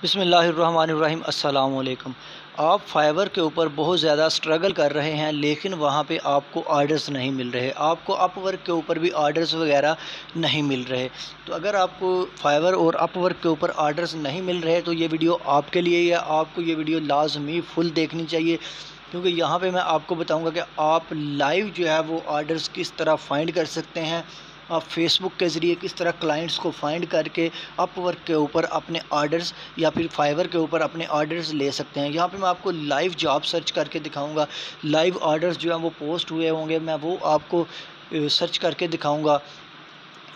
बिस्मिल्लाहिर्रहमानिर्रहीम। अस्सलाम वालेकुम। आप फाइवर के ऊपर बहुत ज़्यादा स्ट्रगल कर रहे हैं, लेकिन वहाँ पे आपको ऑर्डर्स नहीं मिल रहे, आपको अपवर्क के ऊपर भी ऑर्डर्स वगैरह नहीं मिल रहे। तो अगर आपको फाइवर और अपवर्क के ऊपर ऑर्डर्स नहीं मिल रहे तो ये वीडियो आपके लिए है। आपको ये वीडियो लाजमी फुल देखनी चाहिए, क्योंकि यहाँ पे मैं आपको बताऊँगा कि आप लाइव जो है वो ऑर्डर्स किस तरह फाइंड कर सकते हैं। आप फेसबुक के ज़रिए किस तरह क्लाइंट्स को फाइंड करके अपवर्क के ऊपर अपने ऑर्डर्स या फिर फाइवर के ऊपर अपने ऑर्डर्स ले सकते हैं। यहाँ पे मैं आपको लाइव जॉब सर्च करके दिखाऊंगा। लाइव ऑर्डर्स जो हैं वो पोस्ट हुए होंगे, मैं वो आपको सर्च करके दिखाऊंगा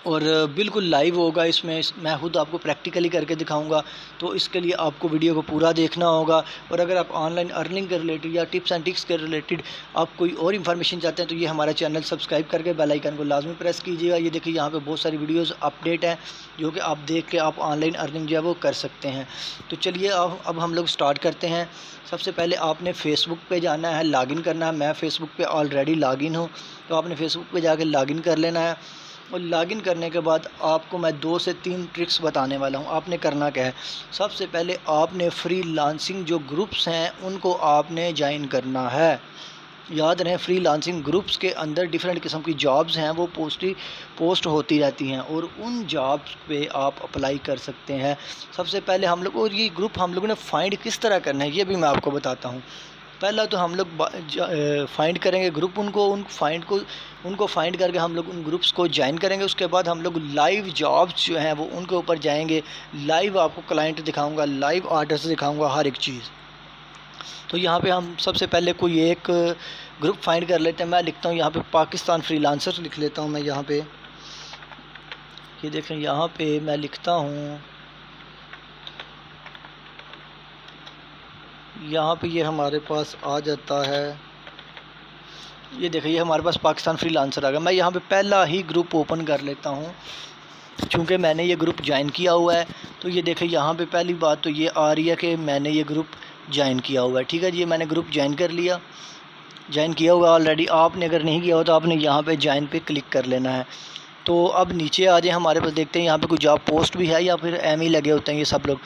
और बिल्कुल लाइव होगा। इसमें मैं खुद आपको प्रैक्टिकली करके दिखाऊंगा, तो इसके लिए आपको वीडियो को पूरा देखना होगा। और अगर आप ऑनलाइन अर्निंग के रिलेटेड या टिप्स एंड टिक्स के रिलेटेड आप कोई और इन्फॉर्मेशन चाहते हैं तो ये हमारा चैनल सब्सक्राइब करके बेल आइकन को लाजमी प्रेस कीजिएगा। ये देखिए यहाँ पे बहुत सारी वीडियोस अपडेट हैं जो कि आप देख के आप ऑनलाइन अर्निंग जो है वो कर सकते हैं। तो चलिए अब हम लोग स्टार्ट करते हैं। सबसे पहले आपने फ़ेसबुक पे जाना है, लॉगिन करना है। मैं फ़ेसबुक पे ऑलरेडी लॉगिन हूँ, तो आपने फ़ेसबुक पे जाके लॉगिन कर लेना है। और लॉगिन करने के बाद आपको मैं 2 से 3 ट्रिक्स बताने वाला हूँ। आपने करना क्या है, सबसे पहले आपने फ्रीलांसिंग जो ग्रुप्स हैं उनको आपने ज्वाइन करना है। याद रहे, फ्रीलांसिंग ग्रुप्स के अंदर डिफरेंट किस्म की जॉब्स हैं वो पोस्ट होती रहती हैं और उन जॉब्स पे आप अप्लाई कर सकते हैं। सबसे पहले हम लोग, और ये ग्रुप हम लोगों ने फ़ाइंड किस तरह करना है ये भी मैं आपको बताता हूँ। पहला तो हम लोग फाइंड करेंगे ग्रुप, उनको फाइंड करके हम लोग उन ग्रुप्स को ज्वाइन करेंगे। उसके बाद हम लोग लाइव जॉब्स जो हैं वो उनके ऊपर जाएंगे। लाइव आपको क्लाइंट दिखाऊंगा, लाइव ऑर्डर्स दिखाऊंगा, हर एक चीज़। तो यहाँ पे हम सबसे पहले कोई एक ग्रुप फाइंड कर लेते हैं। मैं लिखता हूँ यहाँ पे पाकिस्तान फ्रीलांसर्स लिख लेता हूँ मैं यहाँ पे। ये देखें यहाँ पे मैं लिखता हूँ, यहाँ पे ये हमारे पास आ जाता है। ये देखिए ये हमारे पास पाकिस्तान फ्रीलांसर आ गया। मैं यहाँ पे पहला ही ग्रुप ओपन कर लेता हूँ, चूँकि मैंने ये ग्रुप ज्वाइन किया हुआ है। तो ये देखिए यहाँ पे पहली बात तो ये आ रही है कि मैंने ये ग्रुप ज्वाइन किया हुआ है। ठीक है जी, मैंने ग्रुप ज्वाइन कर लिया, ज्वाइन किया हुआ ऑलरेडी। आपने अगर नहीं किया हो तो आपने यहाँ पे ज्वाइन पे क्लिक कर लेना है। तो अब नीचे आ जाए, हमारे पास देखते हैं यहाँ पे कोई जॉब पोस्ट भी है या फिर एम ही लगे होते हैं ये सब लोग।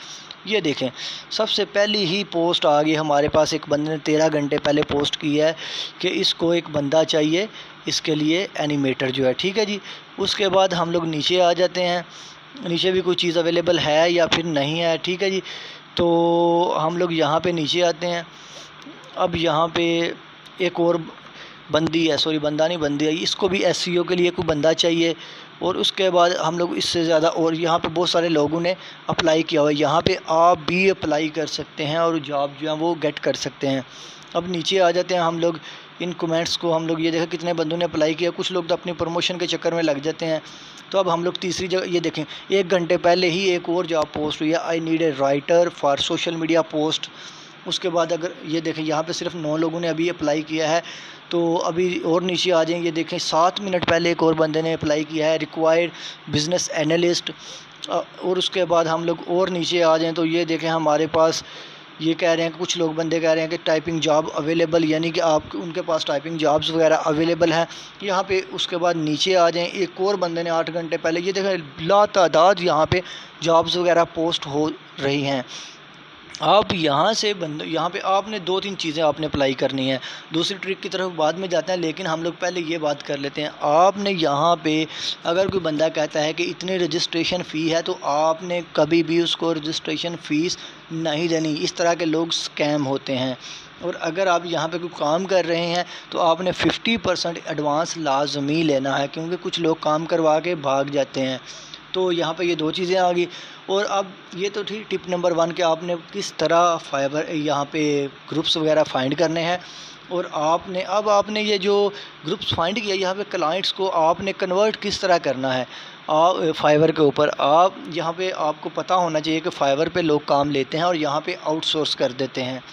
ये देखें सबसे पहली ही पोस्ट आ गई हमारे पास। एक बंदे ने 13 घंटे पहले पोस्ट की है कि इसको एक बंदा चाहिए, इसके लिए एनिमेटर जो है। ठीक है जी, उसके बाद हम लोग नीचे आ जाते हैं। नीचे भी कोई चीज़ अवेलेबल है या फिर नहीं है। ठीक है जी, तो हम लोग यहाँ पे नीचे आते हैं। अब यहाँ पे एक और बंदी है, सॉरी बंदा नहीं बंदी है, इसको भी एसईओ के लिए कोई बंदा चाहिए। और उसके बाद हम लोग इससे ज़्यादा, और यहाँ पे बहुत सारे लोगों ने अप्लाई किया हुआ है। यहाँ पे आप भी अप्लाई कर सकते हैं और जॉब जो है वो गेट कर सकते हैं। अब नीचे आ जाते हैं हम लोग। इन कमेंट्स को हम लोग ये देखें कितने बंदों ने अप्लाई किया। कुछ लोग तो अपनी प्रमोशन के चक्कर में लग जाते हैं। तो अब हम लोग तीसरी जगह, ये देखें 1 घंटे पहले ही एक और जॉब पोस्ट हुई है, I need a writer for social media post. उसके बाद अगर ये देखें यहाँ पे सिर्फ 9 लोगों ने अभी अप्लाई किया है। तो अभी और नीचे आ जाएंगे, ये देखें 7 मिनट पहले एक और बंदे ने अप्लाई किया है, रिक्वायर्ड बिज़नेस एनालिस्ट। और उसके बाद हम लोग और नीचे आ जाएं तो ये देखें हमारे पास ये कह रहे हैं कि कुछ लोग बंदे कह रहे हैं कि टाइपिंग जॉब अवेलेबल, यानी कि आप उनके पास टाइपिंग जॉब्स वगैरह अवेलेबल हैं यहाँ पे। उसके बाद नीचे आ जाएं, एक और बंदे ने 8 घंटे पहले, ये देखें लातादाद यहाँ पे जॉब्स वगैरह पोस्ट हो रही हैं। आप यहाँ से यहाँ पे आपने 2-3 चीज़ें आपने अप्लाई करनी है। दूसरी ट्रिक की तरफ बाद में जाते हैं, लेकिन हम लोग पहले ये बात कर लेते हैं। आपने यहाँ पे अगर कोई बंदा कहता है कि इतनी रजिस्ट्रेशन फ़ी है, तो आपने कभी भी उसको रजिस्ट्रेशन फ़ीस नहीं देनी। इस तरह के लोग स्कैम होते हैं। और अगर आप यहाँ पे कोई काम कर रहे हैं तो आपने 50% एडवांस लाजमी लेना है, क्योंकि कुछ लोग काम करवा के भाग जाते हैं। तो यहाँ पे ये 2 चीज़ें आ गई। और अब ये तो थी टिप नंबर 1 कि आपने किस तरह फाइवर यहाँ पे ग्रुप्स वगैरह फाइंड करने हैं। और आपने ये जो ग्रुप्स फाइंड किया, यहाँ पे क्लाइंट्स को आपने कन्वर्ट किस तरह करना है आप फाइवर के ऊपर। आप यहाँ पे आपको पता होना चाहिए कि फाइवर पे लोग काम लेते हैं और यहाँ पे आउटसोर्स कर देते हैं।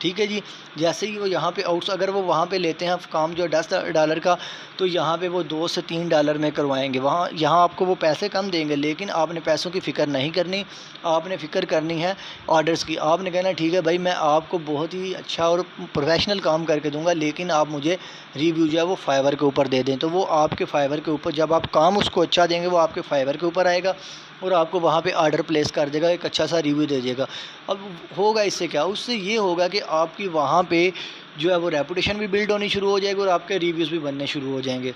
ठीक है जी, जैसे ही वो यहाँ पे अगर वो वहाँ पे लेते हैं काम जो $10 का, तो यहाँ पे वो $2 से $3 में करवाएंगे। यहाँ आपको वो पैसे कम देंगे, लेकिन आपने पैसों की फ़िक्र नहीं करनी, आपने फ़िक्र करनी है ऑर्डर्स की। आपने कहना ठीक है भाई, मैं आपको बहुत ही अच्छा और प्रोफेशनल काम करके दूंगा, लेकिन आप मुझे रिव्यू जो है वो फाइवर के ऊपर दे दें। तो वो आपके फाइवर के ऊपर, जब आप काम उसको अच्छा देंगे, वो आपके फाइवर के ऊपर आएगा। और आपको वहाँ पे ऑर्डर प्लेस कर देगा, एक अच्छा सा रिव्यू दे देगा। अब होगा इससे क्या, उससे ये होगा कि आपकी वहाँ पे जो है वो रेपुटेशन भी बिल्ड होनी शुरू हो जाएगी और आपके रिव्यूज़ भी बनने शुरू हो जाएंगे।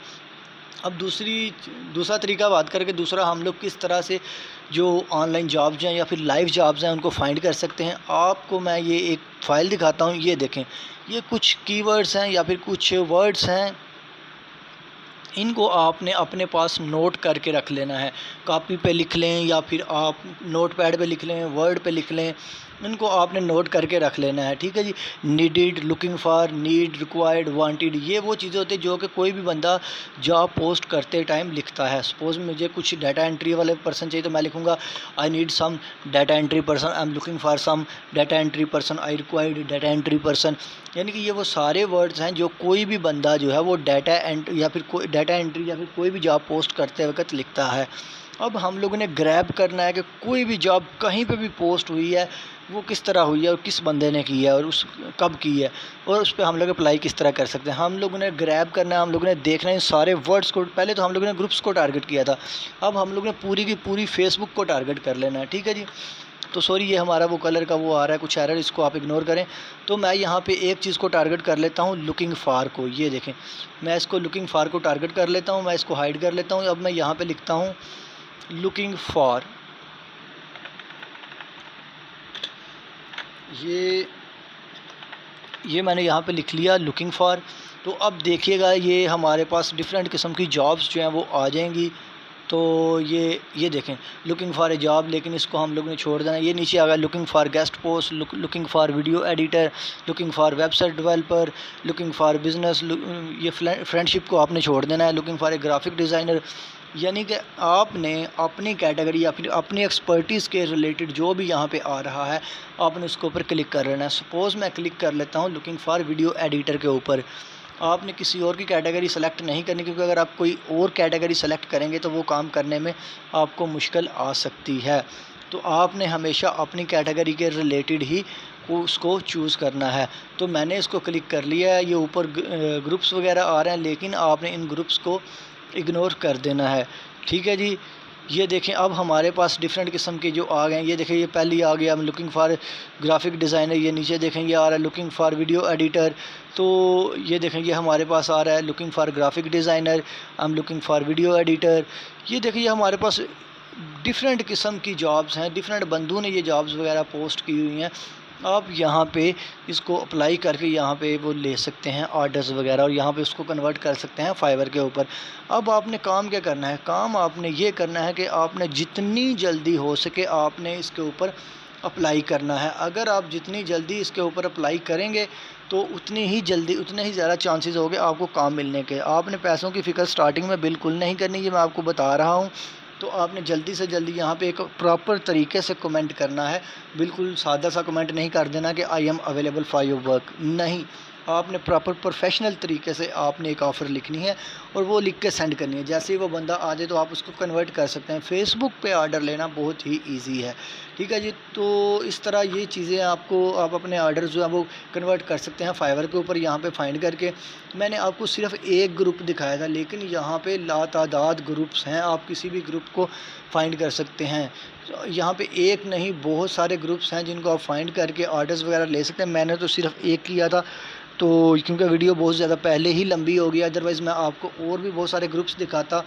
अब दूसरा तरीका बात करके, दूसरा हम लोग किस तरह से जो ऑनलाइन जॉब्स हैं या फिर लाइव जॉब्स हैं उनको फाइंड कर सकते हैं। आपको मैं ये एक फ़ाइल दिखाता हूँ, ये देखें, ये कुछ कीवर्ड्स हैं या फिर कुछ वर्ड्स हैं, इनको आपने अपने पास नोट करके रख लेना है। कॉपी पे लिख लें या फिर आप नोटपैड पे लिख लें, वर्ड पे लिख लें, इनको आपने नोट करके रख लेना है, ठीक है जी। Needed, looking for, need, required, wanted, ये वो चीज़ें होती हैं जो कि कोई भी बंदा जॉब पोस्ट करते टाइम लिखता है। सपोज़ मुझे कुछ डाटा एंट्री वाले पर्सन चाहिए तो मैं लिखूँगा I need some data entry person, I am looking for some data entry person, I required data entry person. यानी कि ये वो सारे वर्ड्स हैं जो कोई भी बंदा जो है वो डाटा एंट्री या फिर कोई भी जॉब पोस्ट करते वक्त लिखता है। अब हम लोगों ने ग्रैब करना है कि कोई भी जॉब कहीं पे भी पोस्ट हुई है वो किस तरह हुई है और किस बंदे ने की है और उस कब की है और उस पर हम लोग अप्लाई किस तरह कर सकते हैं। हम लोगों ने ग्रैब करना है, हम लोगों ने देखना है इन सारे वर्ड्स को। पहले तो हम लोगों ने ग्रुप्स को टारगेट किया था, अब हम लोगों ने पूरी की पूरी फेसबुक को टारगेट कर लेना है, ठीक है जी। तो सॉरी, ये हमारा वो कलर का वो आ रहा है कुछ एरर, इसको आप इग्नोर करें। तो मैं यहाँ पे एक चीज़ को टारगेट कर लेता हूँ, लुकिंग फॉर को। ये देखें, मैं इसको लुकिंग फॉर को टारगेट कर लेता हूँ, मैं इसको हाइड कर लेता हूँ। अब मैं यहाँ पे लिखता हूँ लुकिंग फॉर, ये मैंने यहाँ पे लिख लिया लुकिंग फॉर। तो अब देखिएगा ये हमारे पास डिफरेंट किस्म की जॉब्स जो हैं वो आ जाएंगी। तो ये देखें लुकिंग फॉर ए जॉब, लेकिन इसको हम लोगों ने छोड़ देना। ये नीचे आ गया looking for guest post, looking for video editor, looking for website developer, looking for business, ये फ्रेंडशिप को आपने छोड़ देना है, looking for a graphic designer. यानी कि आपने अपनी कैटेगरी या फिर अपनी एक्सपर्टीज़ के रिलेटेड जो भी यहाँ पे आ रहा है आपने उसके ऊपर क्लिक कर लेना है। सपोज़ मैं क्लिक कर लेता हूँ लुकिंग फॉर वीडियो एडिटर के ऊपर। आपने किसी और की कैटेगरी सेलेक्ट नहीं करनी, क्योंकि अगर आप कोई और कैटेगरी सेलेक्ट करेंगे तो वो काम करने में आपको मुश्किल आ सकती है। तो आपने हमेशा अपनी कैटेगरी के रिलेटेड ही उसको चूज़ करना है। तो मैंने इसको क्लिक कर लिया है। ये ऊपर ग्रुप्स वगैरह आ रहे हैं, लेकिन आपने इन ग्रुप्स को इग्नोर कर देना है, ठीक है जी। ये देखें अब हमारे पास डिफरेंट किस्म के जो आ गए हैं। ये देखें, ये पहले आ गया लुकिंग फॉर ग्राफिक डिज़ाइनर, ये नीचे देखें ये आ रहा है लुकिंग फॉर वीडियो एडिटर। तो ये देखें ये हमारे पास आ रहा है looking for graphic designer, I am looking for video editor. ये देखिए ये हमारे पास डिफरेंट किस्म की जॉब्स हैं, डिफरेंट बंदों ने ये जॉब्स वगैरह पोस्ट की हुई हैं। आप यहाँ पे इसको अप्लाई करके यहाँ पे वो ले सकते हैं ऑर्डर्स वगैरह, और यहाँ पे उसको कन्वर्ट कर सकते हैं फाइवर के ऊपर। अब आपने काम क्या करना है, काम आपने ये करना है कि आपने जितनी जल्दी हो सके आपने इसके ऊपर अप्लाई करना है। अगर आप जितनी जल्दी इसके ऊपर अप्लाई करेंगे तो उतने ही ज़्यादा चांसेस होंगे आपको काम मिलने के। आपने पैसों की फ़िक्र स्टार्टिंग में बिल्कुल नहीं करनी, ये मैं आपको बता रहा हूँ। तो आपने जल्दी से जल्दी यहाँ पे एक प्रॉपर तरीके से कमेंट करना है। बिल्कुल सादा सा कमेंट नहीं कर देना कि I am available for your work, नहीं, आपने प्रॉपर प्रोफेशनल तरीके से आपने एक ऑफ़र लिखनी है और वो लिख के सेंड करनी है। जैसे ही वो बंदा आ जाए तो आप उसको कन्वर्ट कर सकते हैं। फ़ेसबुक पे ऑर्डर लेना बहुत ही इजी है, ठीक है जी। तो इस तरह ये चीज़ें आप अपने ऑर्डर जो है वो कन्वर्ट कर सकते हैं फाइवर के ऊपर। यहाँ पे फाइंड करके मैंने आपको सिर्फ एक ग्रुप दिखाया था, लेकिन यहाँ पे लातादाद ग्रुप्स हैं, आप किसी भी ग्रुप को फाइंड कर सकते हैं। यहाँ पे एक नहीं बहुत सारे ग्रुप्स हैं जिनको आप फाइंड करके ऑर्डर्स वगैरह ले सकते हैं। मैंने तो सिर्फ एक किया था, तो क्योंकि वीडियो बहुत ज़्यादा पहले ही लंबी हो गई, अदरवाइज़ मैं आपको और भी बहुत सारे ग्रुप्स दिखाता।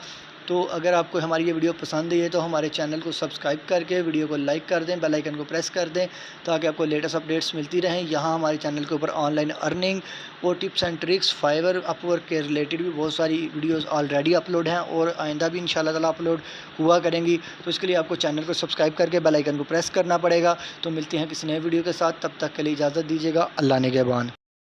तो अगर आपको हमारी ये वीडियो पसंद आई है तो हमारे चैनल को सब्सक्राइब करके वीडियो को लाइक कर दें, बेल आइकन को प्रेस कर दें ताकि आपको लेटेस्ट अपडेट्स मिलती रहें। यहाँ हमारे चैनल के ऊपर ऑनलाइन अर्निंग और tips and tricks, Fiverr, Upwork के रिलेटेड भी बहुत सारी वीडियोस ऑलरेडी अपलोड हैं और आइंदा भी इंशाल्लाह ताला अपलोड हुआ करेंगी। तो इसके लिए आपको चैनल को सब्सक्राइब करके बेल आइकन को प्रेस करना पड़ेगा। तो मिलते हैं किसी नए वीडियो के साथ, तब तक के लिए इजाज़त दीजिएगा। अल्लाह निगहबान।